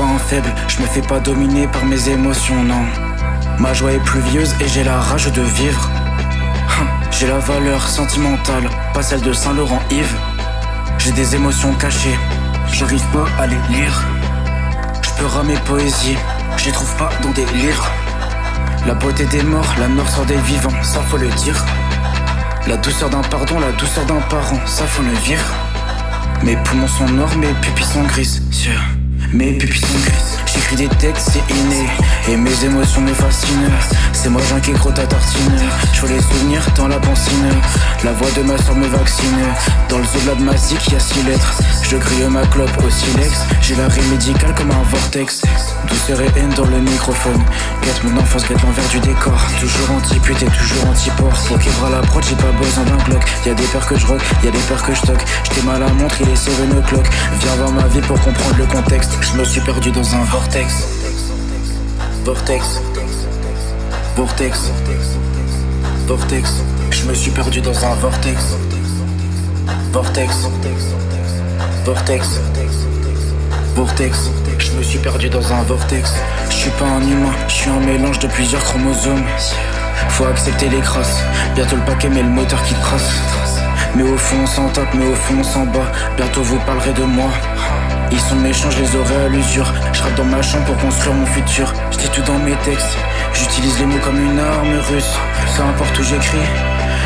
pas un faible, je me fais pas dominer par mes émotions, non. Ma joie est pluvieuse et j'ai la rage de vivre. J'ai la valeur sentimentale, pas celle de Saint-Laurent Yves. J'ai des émotions cachées, j'arrive pas à les lire. Je peux ramer poésie, je les trouve pas dans des livres. La beauté des morts, la noirceur des vivants, ça faut le dire. La douceur d'un pardon, la douceur d'un parent, ça faut le vivre. Mes poumons sont noirs, mes pupilles sont grises. Mes pupilles sont grises. J'écris des textes, c'est inné. Et mes émotions me fascinent. C'est moi Jean qui crotte ta tartine. Je veux les souvenirs dans la pancine. La voix de ma soeur me vaccine. Dans le zoo de ma zik, y'a 6 lettres. Je grille ma clope au silex. J'ai la rime médicale comme un vortex. Douceur et haine dans le microphone. Guette mon enfance, guette l'envers du décor. Toujours anti-pute et toujours anti-port. Pour qu'ébra la prod, j'ai pas besoin d'un Glock. Y'a des peurs que je rock, y'a des peurs que je toque. J't'ai mal à la montre, il est 7 o'clock. Viens voir ma vie pour comprendre le contexte. Je me suis perdu dans un vortex. Vortex. Vortex. Vortex. Je me suis perdu dans un vortex. Vortex. Vortex. Vortex. Je me suis perdu dans un vortex. Je suis pas un humain, je suis un mélange de plusieurs chromosomes. Faut accepter les crasses. Bientôt le paquet mais le moteur qui trace. Mais au fond on s'en tape, mais au fond on s'en bat. Bientôt vous parlerez de moi. Ils sont méchants, je les aurai à l'usure. Je rappe dans ma chambre pour construire mon futur. Je dis tout dans mes textes. J'utilise les mots comme une arme russe. Peu importe où j'écris,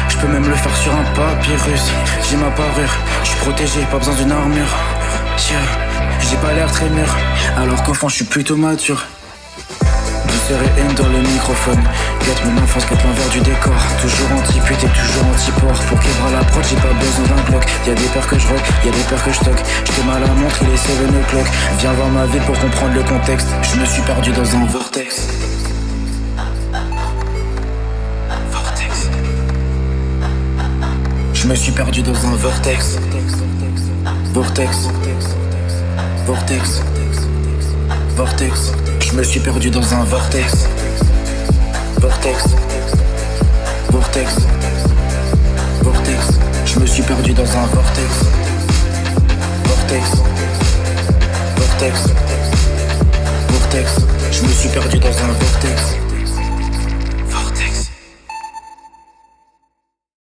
je peux même le faire sur un papyrus. J'ai ma parure, je suis protégé, pas besoin d'une armure. J'ai pas l'air très mûr, alors qu'au fond je suis plutôt mature. Douceur et haine dans le microphone. Guette mon enfance, guette l'envers du décor. Toujours anti-pute et toujours anti-port. Pour qu'ébra la prod, j'ai pas besoin d'un Glock. Y'a des peurs que je rock, y'a des peurs que je toque. J't'ai mal à la montre, il est 7 o'clock. Viens voir ma vie pour comprendre le contexte. Je me suis perdu dans un vortex. Vortex. Je me suis perdu dans un vortex. Vortex. Vortex. Vortex. Je me suis perdu dans un vortex. Vortex. Vortex. Vortex. Je me suis perdu dans un vortex. Vortex. Vortex. Vortex. Je me suis perdu dans un vortex.